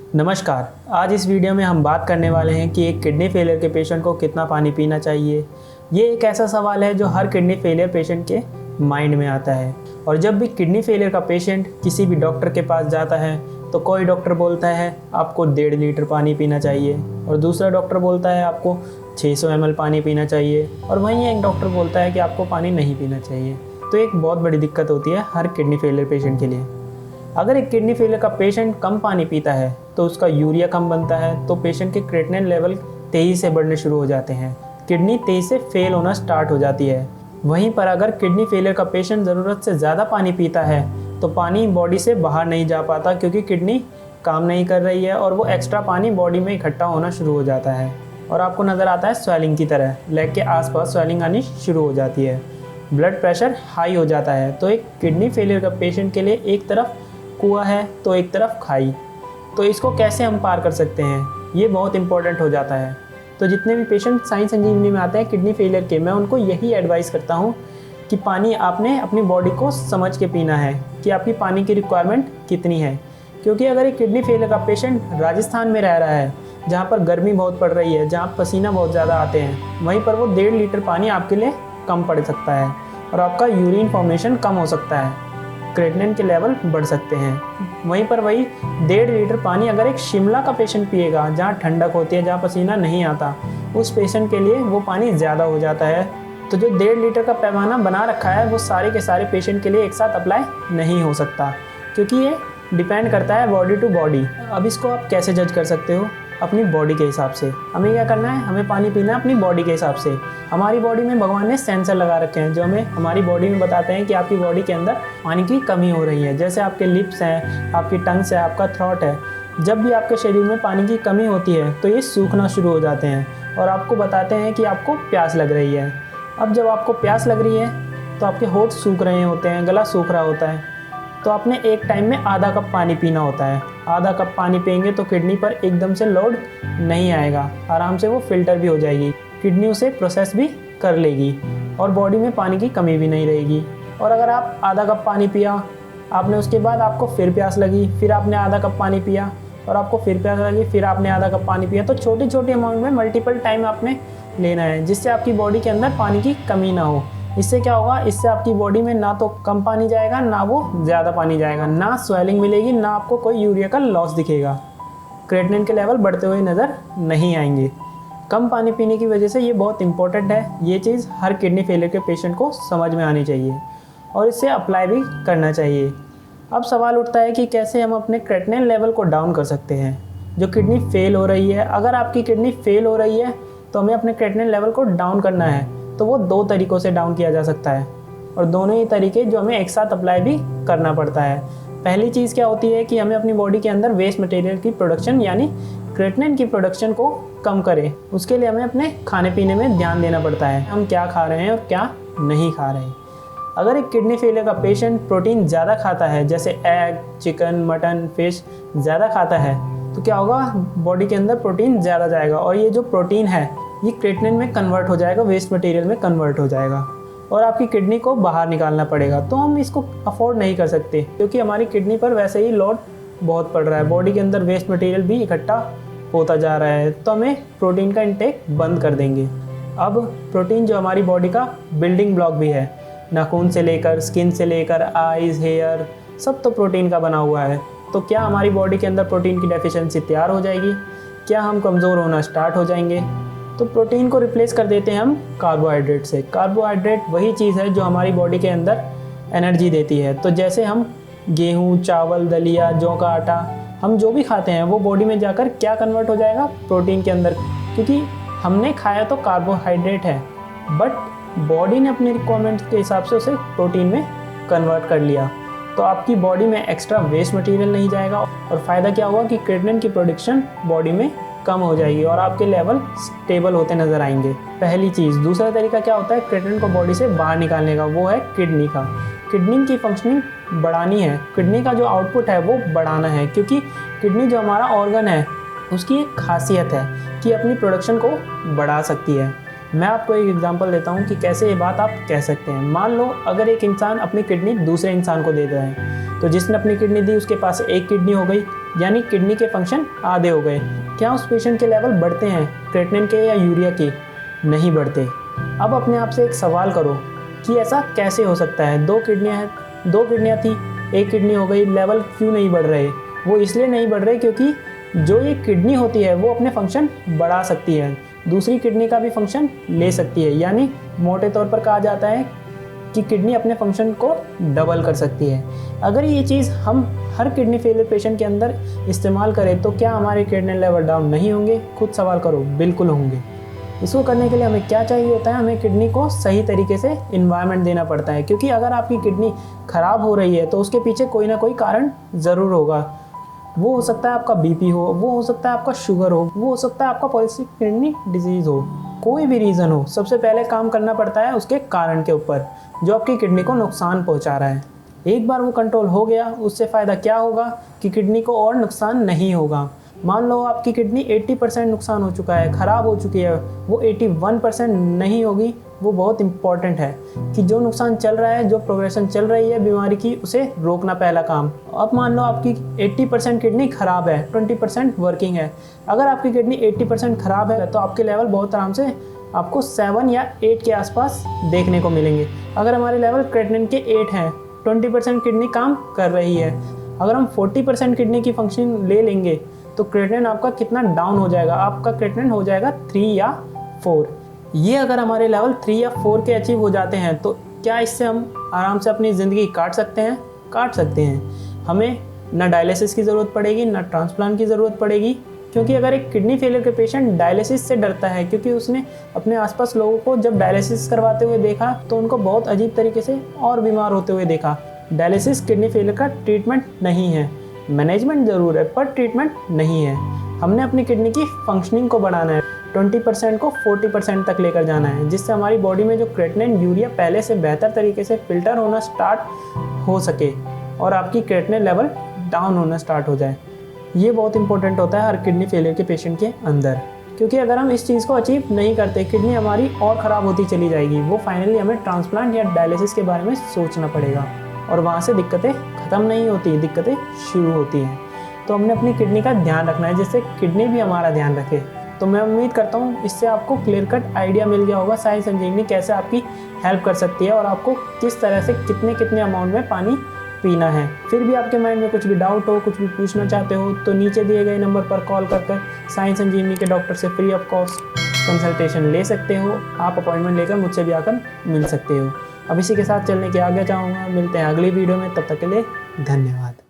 नमस्कार। आज इस वीडियो में हम बात करने वाले हैं कि एक किडनी फेलियर के पेशेंट को कितना पानी पीना चाहिए। ये एक ऐसा सवाल है जो हर किडनी फेलियर पेशेंट के माइंड में आता है। और जब भी किडनी फेलियर का पेशेंट किसी भी डॉक्टर के पास जाता है तो कोई डॉक्टर बोलता है आपको 1.5 लीटर पानी पीना चाहिए और दूसरा डॉक्टर बोलता है आपको 600 ml पानी पीना चाहिए और वहीं एक डॉक्टर बोलता है कि आपको पानी नहीं पीना चाहिए। तो एक बहुत बड़ी दिक्कत होती है हर किडनी फेलियर पेशेंट के लिए। अगर एक किडनी फेलियर का पेशेंट कम पानी पीता है तो उसका यूरिया कम बनता है, तो पेशेंट के क्रेटिनिन लेवल तेज़ी से बढ़ने शुरू हो जाते हैं, किडनी तेज़ी से फेल होना स्टार्ट हो जाती है। वहीं पर अगर किडनी फेलियर का पेशेंट ज़रूरत से ज़्यादा पानी पीता है तो पानी बॉडी से बाहर नहीं जा पाता क्योंकि किडनी काम नहीं कर रही है और वो एक्स्ट्रा पानी बॉडी में इकट्ठा होना शुरू हो जाता है और आपको नज़र आता है स्वेलिंग की तरह, लेग के आसपास स्वेलिंग आनी शुरू हो जाती है, ब्लड प्रेशर हाई हो जाता है। तो एक किडनी फेलियर का पेशेंट के लिए एक तरफ कुआं है तो एक तरफ खाई, तो इसको कैसे हम पार कर सकते हैं, ये बहुत इंपॉर्टेंट हो जाता है। तो जितने भी पेशेंट साई संजीवनी में आते हैं किडनी फेलियर के, मैं उनको यही एडवाइस करता हूँ कि पानी आपने अपनी बॉडी को समझ के पीना है कि आपकी पानी की रिक्वायरमेंट कितनी है। क्योंकि अगर एक किडनी फेलियर का पेशेंट राजस्थान में रह रहा है जहाँ पर गर्मी बहुत पड़ रही है, जहाँ पसीना बहुत ज़्यादा आते हैं, वहीं पर वो 1.5 लीटर पानी आपके लिए कम पड़ सकता है और आपका यूरिन फॉर्मेशन कम हो सकता है, क्रेटिनिन के लेवल बढ़ सकते हैं। वहीं पर वही 1.5 लीटर पानी अगर एक शिमला का पेशेंट पिएगा जहाँ ठंडक होती है, जहाँ पसीना नहीं आता, उस पेशेंट के लिए वो पानी ज़्यादा हो जाता है। तो जो 1.5 लीटर का पैमाना बना रखा है वो सारे के सारे पेशेंट के लिए एक साथ अप्लाई नहीं हो सकता, क्योंकि ये डिपेंड करता है बॉडी टू बॉडी। अब इसको आप कैसे जज कर सकते हो? अपनी बॉडी के हिसाब से। हमें क्या करना है, हमें पानी पीना है अपनी बॉडी के हिसाब से। हमारी बॉडी में भगवान ने सेंसर लगा रखे हैं जो हमें हमारी बॉडी में बताते हैं कि आपकी बॉडी के अंदर पानी की कमी हो रही है। जैसे आपके लिप्स हैं, आपकी टंग्स है, आपका थ्रोट है। जब भी आपके शरीर में पानी की कमी होती है तो ये सूखना शुरू हो जाते हैं और आपको बताते हैं कि आपको प्यास लग रही है। अब जब आपको प्यास लग रही है तो आपके होंठ सूख रहे होते हैं, गला सूख रहा होता है, तो आपने एक टाइम में आधा कप पानी पीना होता है। आधा कप पानी पिएंगे तो किडनी पर एकदम से लोड नहीं आएगा, आराम से वो फिल्टर भी हो जाएगी, किडनी उसे प्रोसेस भी कर लेगी और बॉडी में पानी की कमी भी नहीं रहेगी। और अगर आप आधा कप पानी पिया, आपने उसके बाद आपको फिर प्यास लगी, फिर आपने आधा कप पानी पिया और आपको फिर प्यास लगी, फिर आपने आधा कप पानी पिया, तो छोटी छोटी अमाउंट में मल्टीपल टाइम आपने लेना है जिससे आपकी बॉडी के अंदर पानी की कमी ना हो। इससे क्या होगा, इससे आपकी बॉडी में ना तो कम पानी जाएगा ना वो ज़्यादा पानी जाएगा, ना स्वेलिंग मिलेगी, ना आपको कोई यूरिया का लॉस दिखेगा, क्रेटिनिन के लेवल बढ़ते हुए नज़र नहीं आएंगे। कम पानी पीने की वजह से ये बहुत इंपॉर्टेंट है। ये चीज़ हर किडनी फेलियर के पेशेंट को समझ में आनी चाहिए और इससे अप्लाई भी करना चाहिए। अब सवाल उठता है कि कैसे हम अपने क्रेटिनिन लेवल को डाउन कर सकते हैं जो किडनी फेल हो रही है। अगर आपकी किडनी फेल हो रही है तो हमें अपने क्रेटिनिन लेवल को डाउन करना है, तो वो 2 तरीक़ों से डाउन किया जा सकता है और दोनों ही तरीके जो हमें एक साथ अप्लाई भी करना पड़ता है। पहली चीज़ क्या होती है कि हमें अपनी बॉडी के अंदर वेस्ट मटेरियल की प्रोडक्शन यानी क्रेटिनिन की प्रोडक्शन को कम करें। उसके लिए हमें अपने खाने पीने में ध्यान देना पड़ता है, हम क्या खा रहे हैं और क्या नहीं खा रहे हैं। अगर एक किडनी फेलियर का पेशेंट प्रोटीन ज़्यादा खाता है, जैसे एग, चिकन, मटन, फिश ज़्यादा खाता है, तो क्या होगा, बॉडी के अंदर प्रोटीन ज़्यादा जाएगा और ये जो प्रोटीन है ये क्रेटिनिन में कन्वर्ट हो जाएगा, वेस्ट मटेरियल में कन्वर्ट हो जाएगा और आपकी किडनी को बाहर निकालना पड़ेगा। तो हम इसको अफोर्ड नहीं कर सकते क्योंकि हमारी किडनी पर वैसे ही लोड बहुत पड़ रहा है, बॉडी के अंदर वेस्ट मटेरियल भी इकट्ठा होता जा रहा है, तो हमें प्रोटीन का इंटेक बंद कर देंगे। अब प्रोटीन जो हमारी बॉडी का बिल्डिंग ब्लॉक भी है, नाखून से लेकर स्किन से लेकर आइज़, हेयर, सब तो प्रोटीन का बना हुआ है। तो क्या हमारी बॉडी के अंदर प्रोटीन की डेफिशिएंसी तैयार हो जाएगी? क्या हम कमज़ोर होना स्टार्ट हो जाएंगे? तो प्रोटीन को रिप्लेस कर देते हैं हम कार्बोहाइड्रेट से। कार्बोहाइड्रेट वही चीज़ है जो हमारी बॉडी के अंदर एनर्जी देती है। तो जैसे हम गेहूँ, चावल, दलिया, जौ का आटा, हम जो भी खाते हैं वो बॉडी में जाकर क्या कन्वर्ट हो जाएगा, प्रोटीन के अंदर, क्योंकि हमने खाया तो कार्बोहाइड्रेट है बट बॉडी ने अपनी रिक्वायरमेंट के हिसाब से उसे प्रोटीन में कन्वर्ट कर लिया। तो आपकी बॉडी में एक्स्ट्रा वेस्ट मटेरियल नहीं जाएगा और फ़ायदा क्या हुआ कि क्रेटिनिन की प्रोडक्शन बॉडी में कम हो जाएगी और आपके लेवल स्टेबल होते नज़र आएंगे। पहली चीज़। दूसरा तरीका क्या होता है क्रेटिनिन को बॉडी से बाहर निकालने का, वो है किडनी का। किडनी की फंक्शनिंग बढ़ानी है, किडनी का जो आउटपुट है वो बढ़ाना है, क्योंकि किडनी जो हमारा ऑर्गन है उसकी एक खासियत है कि अपनी प्रोडक्शन को बढ़ा सकती है। मैं आपको एक एग्जांपल देता हूँ कि कैसे ये बात आप कह सकते हैं। मान लो अगर एक इंसान अपनी किडनी दूसरे इंसान को दे रहा है, तो जिसने अपनी किडनी दी उसके पास एक किडनी हो गई, यानी किडनी के फंक्शन आधे हो गए। क्या उस पेशेंट के लेवल बढ़ते हैं क्रेटिनिन के या यूरिया के? नहीं बढ़ते। अब अपने आप से एक सवाल करो कि ऐसा कैसे हो सकता है? दो किडनियाँ थी, एक किडनी हो गई, लेवल क्यों नहीं बढ़ रहे? वो इसलिए नहीं बढ़ रहे क्योंकि जो ये किडनी होती है वो अपने फंक्शन बढ़ा सकती है, दूसरी किडनी का भी फंक्शन ले सकती है। यानी मोटे तौर पर कहा जाता है कि किडनी अपने फंक्शन को डबल कर सकती है। अगर ये चीज़ हम हर किडनी फेलियर पेशेंट के अंदर इस्तेमाल करें तो क्या हमारे किडनी लेवल डाउन नहीं होंगे? खुद सवाल करो, बिल्कुल होंगे। इसको करने के लिए हमें क्या चाहिए होता है? हमें किडनी को सही तरीके से इन्वायरमेंट देना पड़ता है, क्योंकि अगर आपकी किडनी ख़राब हो रही है तो उसके पीछे कोई ना कोई कारण ज़रूर होगा। वो हो सकता है आपका बीपी हो, वो हो सकता है आपका शुगर हो, वो हो सकता है आपका पॉलिसिस्टिक किडनी डिजीज़ हो, कोई भी रीज़न हो। सबसे पहले काम करना पड़ता है उसके कारण के ऊपर जो आपकी किडनी को नुकसान पहुंचा रहा है। एक बार वो कंट्रोल हो गया, उससे फ़ायदा क्या होगा कि किडनी को और नुकसान नहीं होगा। मान लो आपकी किडनी 80% नुकसान हो चुका है, ख़राब हो चुकी है, वो 81% नहीं होगी। वो बहुत इंपॉर्टेंट है कि जो नुकसान चल रहा है, जो प्रोग्रेशन चल रही है बीमारी की, उसे रोकना पहला काम। अब मान लो आपकी 80% किडनी ख़राब है, 20% वर्किंग है। अगर आपकी किडनी 80% ख़राब है तो आपके लेवल बहुत आराम से आपको 7 या 8 के आसपास देखने को मिलेंगे। अगर हमारे लेवल क्रेटिनिन के 8 हैं, 20% किडनी काम कर रही है। अगर हम 40% किडनी की फंक्शन ले लेंगे तो क्रेटिनिन आपका कितना डाउन हो जाएगा? आपका क्रेटिनिन हो जाएगा 3 या 4। ये अगर हमारे लेवल 3 या 4 के अचीव हो जाते हैं तो क्या इससे हम आराम से अपनी ज़िंदगी काट सकते हैं? काट सकते हैं। हमें ना डायलिसिस की ज़रूरत पड़ेगी, ना ट्रांसप्लांट की ज़रूरत पड़ेगी। क्योंकि अगर एक किडनी फेलियर के पेशेंट डायलिसिस से डरता है क्योंकि उसने अपने आसपास लोगों को जब डायलिसिस करवाते हुए देखा तो उनको बहुत अजीब तरीके से और बीमार होते हुए देखा। डायलिसिस किडनी फेलियर का ट्रीटमेंट नहीं है, मैनेजमेंट ज़रूर है पर ट्रीटमेंट नहीं है। हमने अपनी किडनी की फंक्शनिंग को बढ़ाना है, 20% को 40% तक लेकर जाना है, जिससे हमारी बॉडी में जो क्रेटिनिन यूरिया पहले से बेहतर तरीके से फिल्टर होना स्टार्ट हो सके और आपकी क्रेटिनिन लेवल डाउन होना स्टार्ट हो जाए। ये बहुत इंपॉर्टेंट होता है हर किडनी फेलियर के पेशेंट के अंदर, क्योंकि अगर हम इस चीज़ को अचीव नहीं करते किडनी हमारी और ख़राब होती चली जाएगी। वो फाइनली हमें ट्रांसप्लांट या डायलिसिस के बारे में सोचना पड़ेगा और वहाँ से दिक्कतें ख़त्म नहीं होती, दिक्कतें शुरू होती हैं। तो हमने अपनी किडनी का ध्यान रखना है जिससे किडनी भी हमारा ध्यान रखे। तो मैं उम्मीद करता हूँ इससे आपको क्लियर कट आइडिया मिल गया होगा साइंस इंजीनियरिंग कैसे आपकी हेल्प कर सकती है और आपको किस तरह से कितने अमाउंट में पानी पीना है। फिर भी आपके माइंड में कुछ भी डाउट हो, कुछ भी पूछना चाहते हो तो नीचे दिए गए नंबर पर कॉल कर साइंस इंजीनियरिंग के डॉक्टर से फ्री ऑफ कॉस्ट कंसल्टेशन ले सकते हो। आप अपॉइंटमेंट लेकर मुझसे भी आकर मिल सकते हो। अब इसी के साथ चलने की आज्ञा चाहूँगा। मिलते हैं अगली वीडियो में, तब तक के लिए धन्यवाद।